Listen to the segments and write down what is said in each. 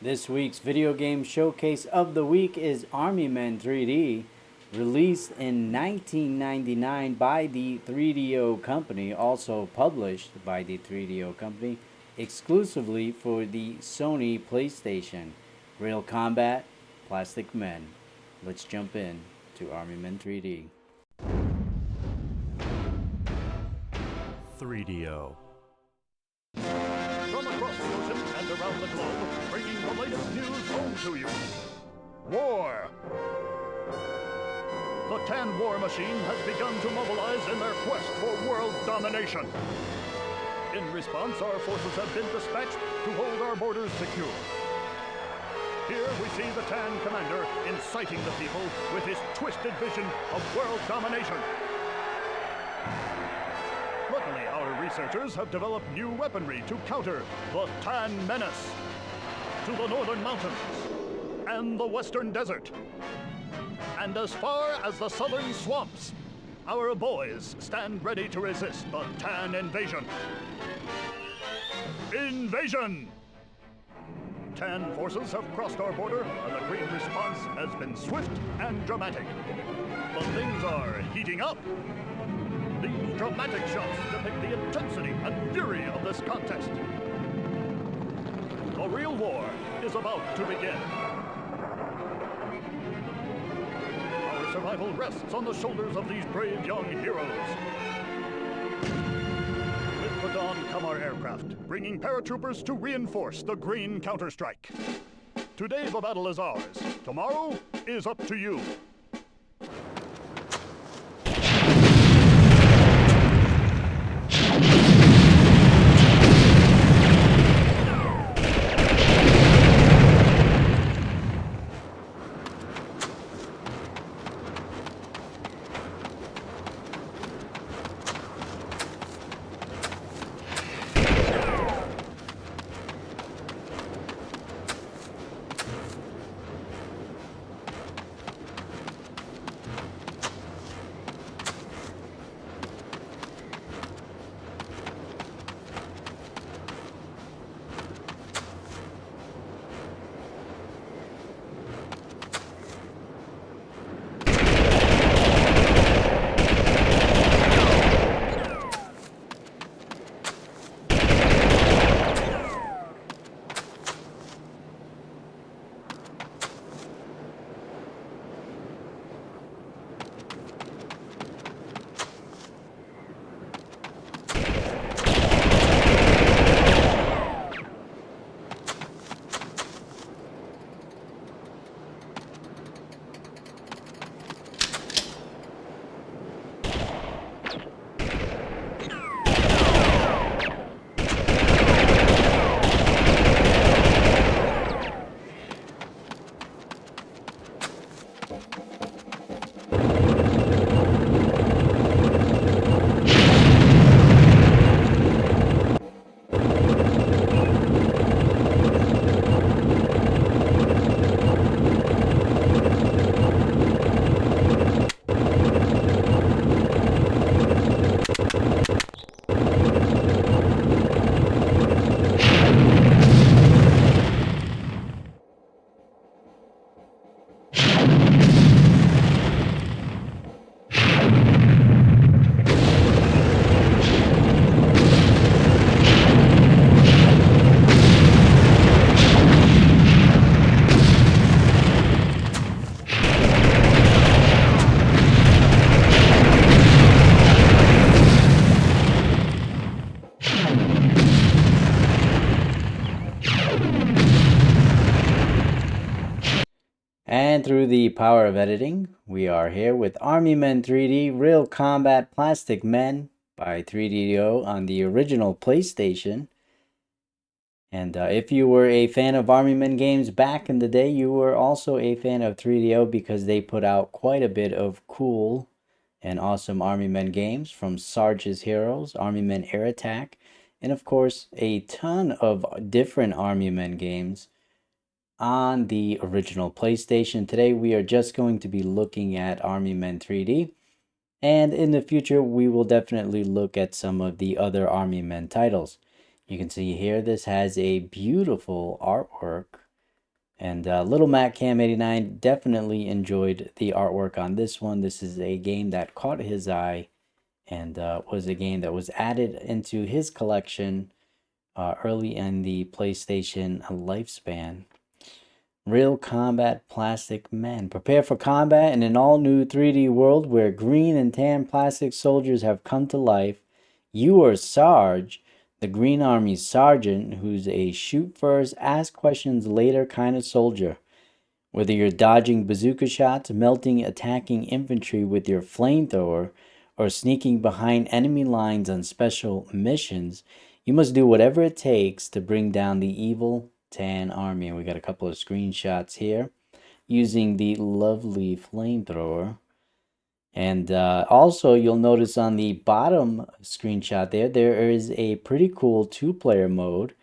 This week's video game showcase of the week is Army Men 3D, released in 1999 by the 3DO company, also published by the 3DO company, exclusively for the Sony PlayStation. Real combat, plastic men. Let's jump in to Army Men 3D. 3DO. From across the ocean and around the globe, bringing the latest news home to you. War! The Tan War Machine has begun to mobilize in their quest for world domination. In response, our forces have been dispatched to hold our borders secure. Here we see the Tan commander inciting the people with his twisted vision of world domination. Luckily, our researchers have developed new weaponry to counter the Tan menace. To the northern mountains and the western desert, and as far as the southern swamps, our boys stand ready to resist the Tan invasion. Invasion! Tan forces have crossed our border, and the Green response has been swift and dramatic. But things are heating up. These dramatic shots depict the intensity and fury of this contest. The real war is about to begin. Our survival rests on the shoulders of these brave young heroes. With the dawn come our aircraft, bringing paratroopers to reinforce the Green counterstrike. Today the battle is ours. Tomorrow is up to you. And through the power of editing, we are here with Army Men 3D Real Combat Plastic Men by 3DO on the original PlayStation. And if you were a fan of Army Men games back in the day, you were also a fan of 3DO because they put out quite a bit of cool and awesome Army Men games, from Sarge's Heroes, Army Men Air Attack, and of course a ton of different Army Men games on the original PlayStation. Today we are just going to be looking at Army Men 3D. And in the future, we will definitely look at some of the other Army Men titles. You can see here, this has a beautiful artwork. And Little Matt Cam 89 definitely enjoyed the artwork on this one. This is a game that caught his eye and was a game that was added into his collection early in the PlayStation lifespan. Real combat plastic men. Prepare for combat in an all new 3D world where green and tan plastic soldiers have come to life. You are Sarge, the Green Army's sergeant, who's a shoot first, ask questions later kind of soldier. Whether you're dodging bazooka shots, melting attacking infantry with your flamethrower, or sneaking behind enemy lines on special missions, you must do whatever it takes to bring down the evil Tan Army. And we got a couple of screenshots here using the lovely flamethrower. And also, you'll notice on the bottom screenshot there is a pretty cool two-player mode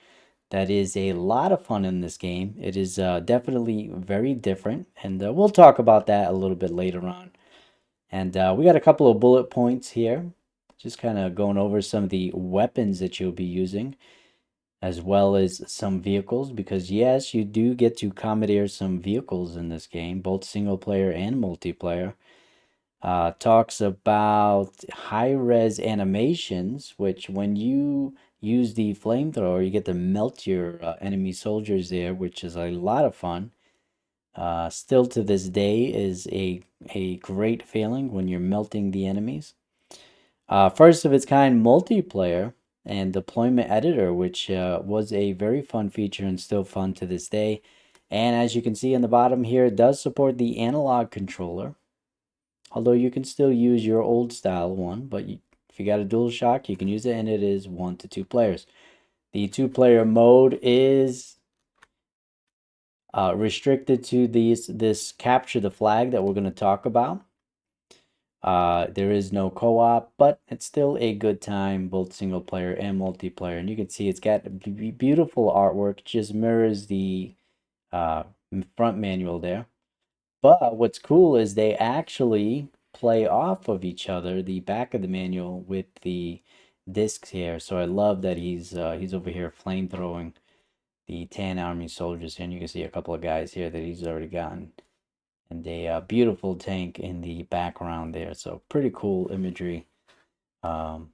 that is a lot of fun in this game. It is definitely very different, and we'll talk about that a little bit later on. And we got a couple of bullet points here, just kind of going over some of the weapons that you'll be using, as well as some vehicles, because yes, you do get to commandeer some vehicles in this game, both single player and multiplayer. Talks about high res animations, which when you use the flamethrower, you get to melt your enemy soldiers there, which is a lot of fun. Still to this day is a great feeling when you're melting the enemies. First of its kind multiplayer and deployment editor, which was a very fun feature and still fun to this day. And as you can see on the bottom here, it does support the analog controller. Although you can still use your old style one, but if you got a dual shock, you can use it, and it is 1 to 2 players. The two-player mode is restricted to this capture the flag that we're going to talk about. There is no co-op, but it's still a good time, both single player and multiplayer. And you can see it's got beautiful artwork, just mirrors the front manual there. But what's cool is they actually play off of each other, the back of the manual with the discs here. So I love that he's over here flamethrowing the Tan Army soldiers, and you can see a couple of guys here that he's already gotten, and a beautiful tank in the background there. So pretty cool imagery. Um,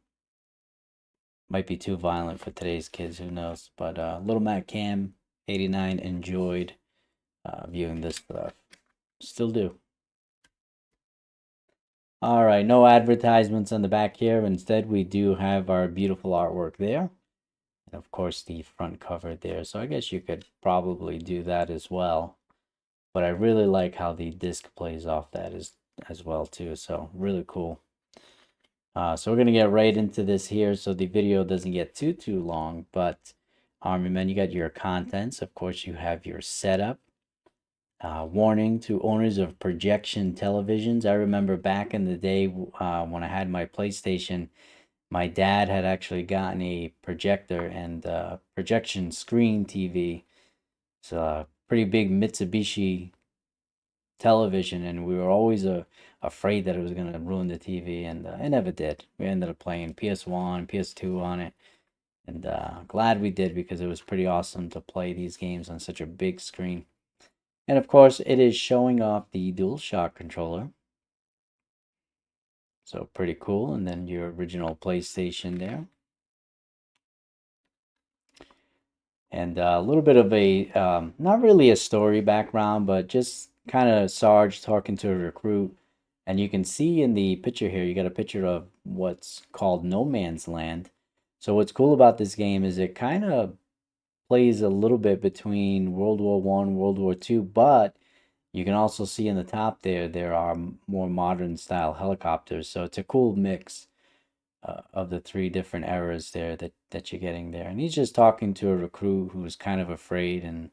might be too violent for today's kids, who knows? But Little Matt Cam 89 enjoyed viewing this stuff. Still do. All right, no advertisements on the back here. Instead, we do have our beautiful artwork there. And of course, the front cover there. So I guess you could probably do that as well. But I really like how the disc plays off that as well too. So really cool. So we're going to get right into this here so the video doesn't get too long. But Army Men, you got your contents. Of course, you have your setup. Warning to owners of projection televisions. I remember back in the day when I had my PlayStation, my dad had actually gotten a projector and projection screen TV. It's a pretty big Mitsubishi television, and we were always afraid that it was going to ruin the TV, and it never did. We ended up playing PS1, PS2 on it, and glad we did because it was pretty awesome to play these games on such a big screen. And of course, it is showing off the DualShock controller. So pretty cool. And then your original PlayStation there. And a little bit of a, not really a story background, but just kind of Sarge talking to a recruit. And you can see in the picture here, you got a picture of what's called No Man's Land. So what's cool about this game is it kind of plays a little bit between World War One, World War Two, but you can also see in the top there are more modern style helicopters. So it's a cool mix of the three different eras there that you're getting there. And he's just talking to a recruit who's kind of afraid, and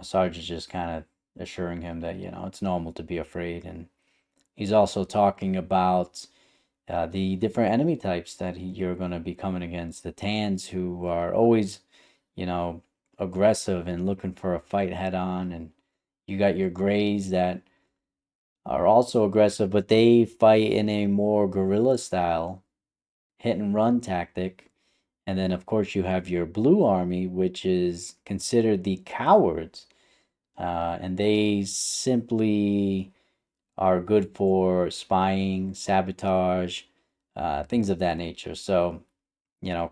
Sarge is just kind of assuring him that it's normal to be afraid. And he's also talking about the different enemy types that you're going to be coming against. The Tans, who are always aggressive and looking for a fight head on, and you got your Grays that are also aggressive, but they fight in a more guerrilla style, hit and run tactic. And then, of course, you have your blue army, which is considered the cowards. And they simply are good for spying, sabotage, things of that nature. So,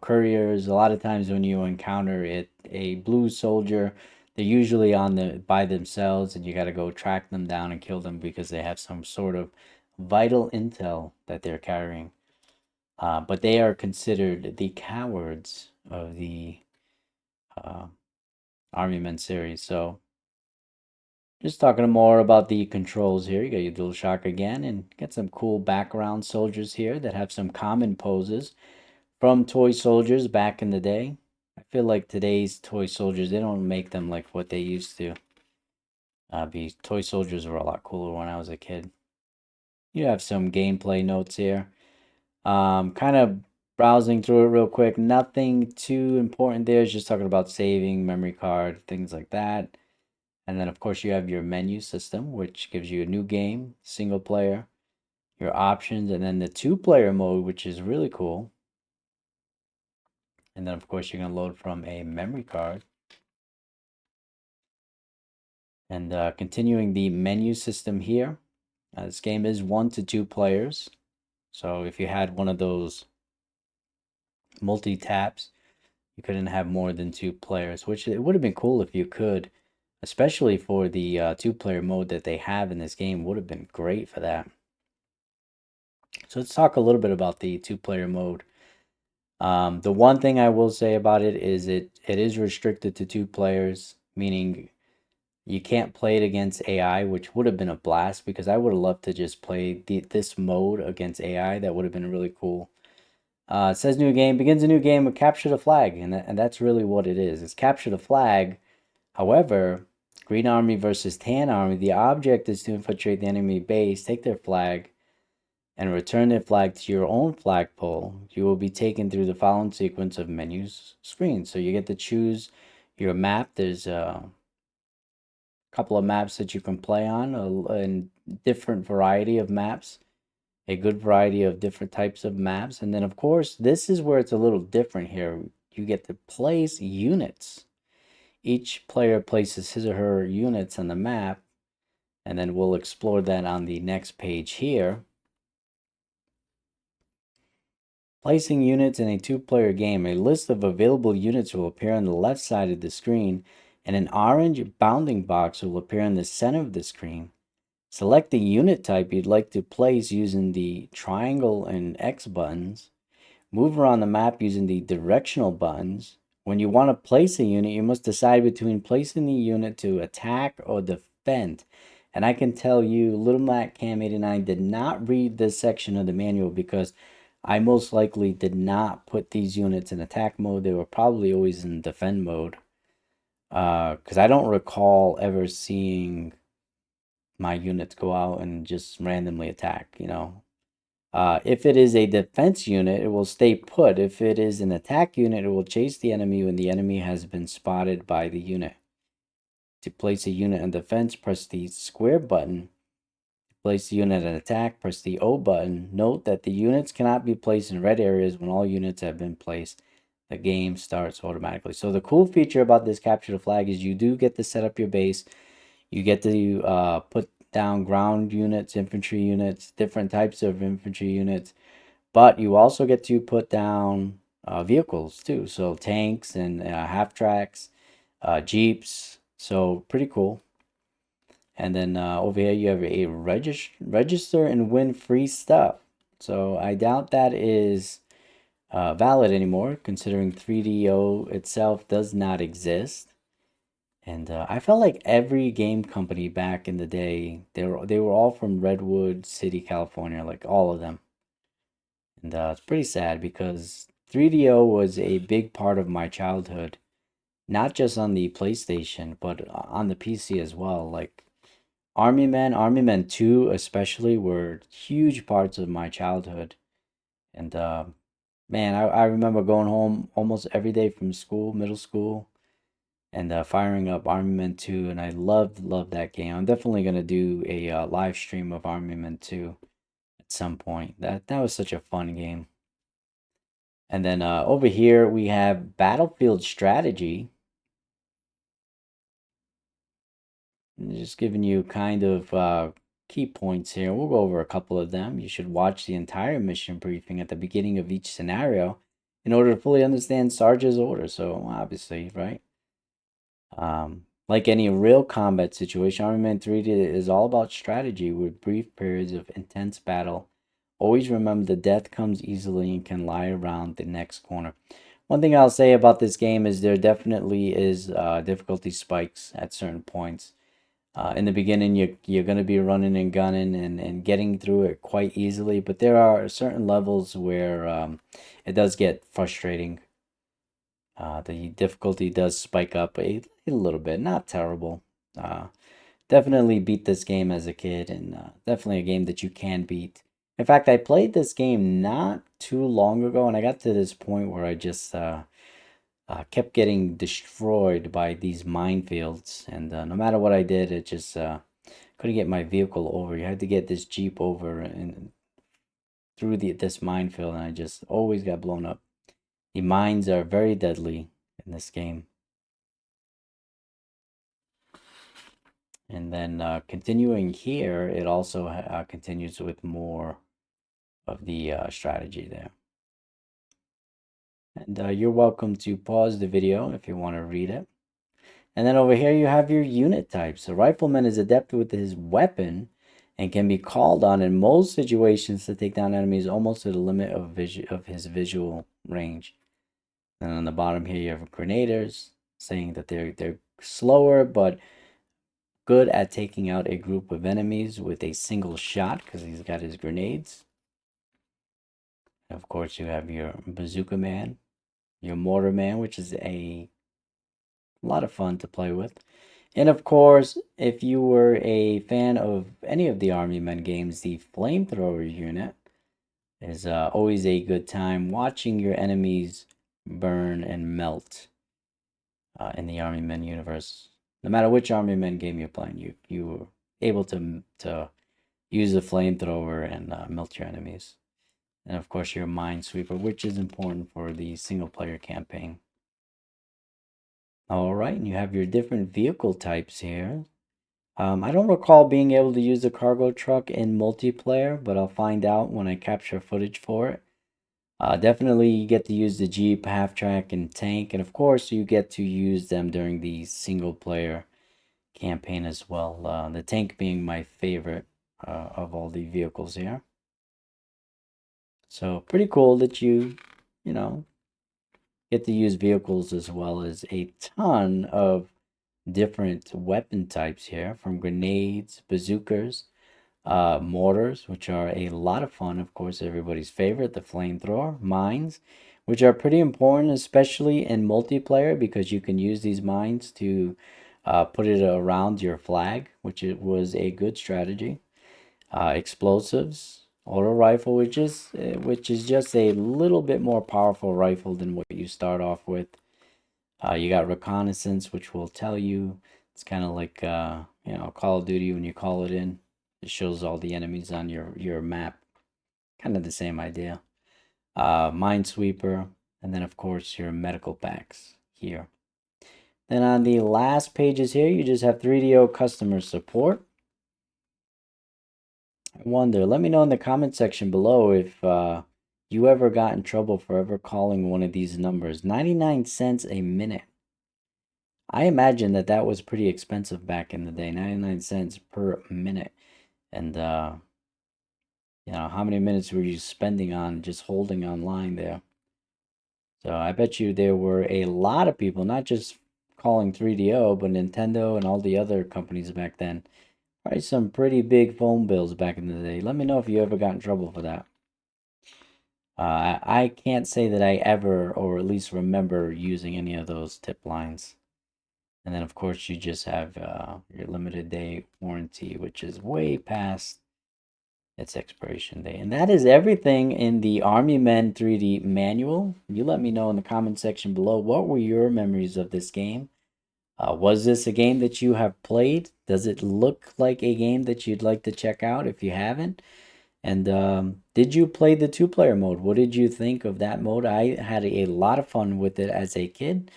couriers, a lot of times when you encounter a blue soldier, they're usually on the by themselves, and you got to go track them down and kill them because they have some sort of vital intel that they're carrying. But they are considered the cowards of the uh, Army Men series. So just talking more about the controls here. You got your dual shock again, and get some cool background soldiers here that have some common poses from toy soldiers back in the day. I feel like today's toy soldiers, they don't make them like what they used to. Be toy soldiers were a lot cooler when I was a kid. You have some gameplay notes here. Kind of browsing through it real quick. Nothing too important there. It's just talking about saving, memory card, things like that. And then, of course, you have your menu system, which gives you a new game, single player, your options, and then the two-player mode, which is really cool. And then, of course, you're going to load from a memory card. And continuing the menu system here, this game is 1 to 2 players. So if you had one of those multi-taps, you couldn't have more than 2 players, which it would have been cool if you could, especially for the 2-player mode that they have in this game. Would have been great for that. So let's talk a little bit about the 2-player mode. The one thing I will say about it is it is restricted to 2 players, meaning you can't play it against AI, which would have been a blast because I would have loved to just play this mode against AI. That would have been really cool. It says new game, begins a new game with capture the flag, and that's really what it is. It's capture the flag. However, Green Army versus Tan Army, the object is to infiltrate the enemy base, take their flag, and return their flag to your own flagpole. You will be taken through the following sequence of menus screens. So you get to choose your map. There's a couple of maps that you can play on, and different variety of maps, a good variety of different types of maps. And then, of course, this is where it's a little different here. You get to place units. Each player places his or her units on the map, and then we'll explore that on the next page here. Placing units in a 2-player game, a list of available units will appear on the left side of the screen, and an orange bounding box will appear in the center of the screen. Select the unit type you'd like to place using the triangle and X buttons. Move around the map using the directional buttons. When you want to place a unit, you must decide between placing the unit to attack or defend. And I can tell you, Little Mac Cam 89 did not read this section of the manual because I most likely did not put these units in attack mode. They were probably always in defend mode. Because I don't recall ever seeing my units go out and just randomly attack. If it is a defense unit, it will stay put. If it is an attack unit, it will chase the enemy when the enemy has been spotted by the unit. To place a unit on defense, press the square button. To place the unit on attack, press the O button. Note that the units cannot be placed in red areas when all units have been placed. The game starts automatically. So the cool feature about this capture the flag is you do get to set up your base. You get to put down ground units, infantry units, different types of infantry units, but you also get to put down vehicles too. So tanks and half tracks, jeeps. So pretty cool. And then over here you have a register and win free stuff. So I doubt that is valid anymore, considering 3DO itself does not exist. And I felt like every game company back in the day, they were all from Redwood City, California, like all of them. And it's pretty sad because 3DO was a big part of my childhood, not just on the PlayStation, but on the PC as well. Like Army Men 2 especially were huge parts of my childhood. And man, I remember going home almost every day from school, middle school, and firing up Army Men 2, and I loved that game. I'm definitely gonna do a live stream of Army Men 2 at some point. That was such a fun game. And then over here we have Battlefield Strategy. Just giving you kind of key points here. We'll go over a couple of them. You should watch the entire mission briefing at the beginning of each scenario in order to fully understand Sarge's orders. So obviously, right? Like any real combat situation, Army Man 3 is all about strategy with brief periods of intense battle. Always remember the death comes easily and can lie around the next corner. One thing I'll say about this game is there definitely is difficulty spikes at certain points. In the beginning, you're going to be running and gunning and getting through it quite easily, but there are certain levels where it does get frustrating. The difficulty does spike up a little bit, not terrible. Uh, Definitely beat this game as a kid, and definitely a game that you can beat. In fact, I played this game not too long ago, and I got to this point where I just kept getting destroyed by these minefields, and no matter what I did, it just couldn't get my vehicle over. You had to get this Jeep over and through this minefield, and I just always got blown up. The mines are very deadly in this game. And then continuing here, it also continues with more of the strategy there. And you're welcome to pause the video if you want to read it. And then over here you have your unit types. A rifleman is adept with his weapon and can be called on in most situations to take down enemies almost to the limit of his visual range. And on the bottom here you have grenadiers, saying that they're slower but good at taking out a group of enemies with a single shot because he's got his grenades. And of course you have your bazooka man, your mortar man, which is a lot of fun to play with. And of course, if you were a fan of any of the Army Men games, the flamethrower unit is always a good time watching your enemies burn and melt in the Army Men universe. No matter which Army Men game you're playing, you were able to use a flamethrower and melt your enemies. And of course, your minesweeper, which is important for the single player campaign. All right, and you have your different vehicle types here. I don't recall being able to use the cargo truck in multiplayer, but I'll find out when I capture footage for it. Definitely you get to use the Jeep, half-track, and tank, and of course you get to use them during the single-player campaign as well. The tank being my favorite of all the vehicles here. So pretty cool that you know, get to use vehicles as well as a ton of different weapon types here, from grenades, bazookas, mortars, which are a lot of fun, of course, everybody's favorite, the flamethrower, mines, which are pretty important, especially in multiplayer, because you can use these mines to put it around your flag, which it was a good strategy. Explosives, auto rifle, which is just a little bit more powerful rifle than what you start off with. You got reconnaissance, which will tell you. It's kind of like Call of Duty when you call it in. It shows all the enemies on your map. Kind of the same idea. Minesweeper, and then of course your medical packs here. Then on the last pages here, you just have 3DO customer support. I wonder, let me know in the comment section below if you ever got in trouble for ever calling one of these numbers. 99 cents a minute. I imagine that was pretty expensive back in the day, 99 cents per minute. And how many minutes were you spending on just holding online there? So I bet you there were a lot of people, not just calling 3DO, but Nintendo and all the other companies back then. Probably some pretty big phone bills back in the day. Let me know if you ever got in trouble for that. I can't say that I ever, or at least remember, using any of those tip lines. And then, of course, you just have your limited day warranty, which is way past its expiration date. And that is everything in the Army Men 3D manual. You let me know in the comment section below, what were your memories of this game? Was this a game that you have played? Does it look like a game that you'd like to check out if you haven't? And did you play the two-player mode? What did you think of that mode? I had a lot of fun with it as a kid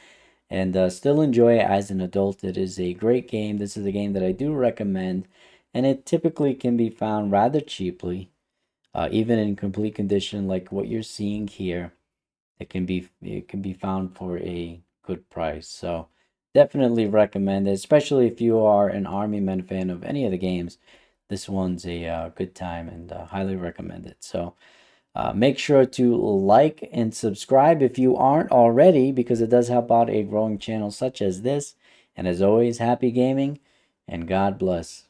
and still enjoy it as an adult. It is a great game. This is a game that I do recommend, and it typically can be found rather cheaply, even in complete condition like what you're seeing here. It can be found for a good price. So definitely recommend it, especially if you are an Army Men fan of any of the games. This one's a good time and highly recommend it. So make sure to like and subscribe if you aren't already, because it does help out a growing channel such as this. And as always, happy gaming and God bless.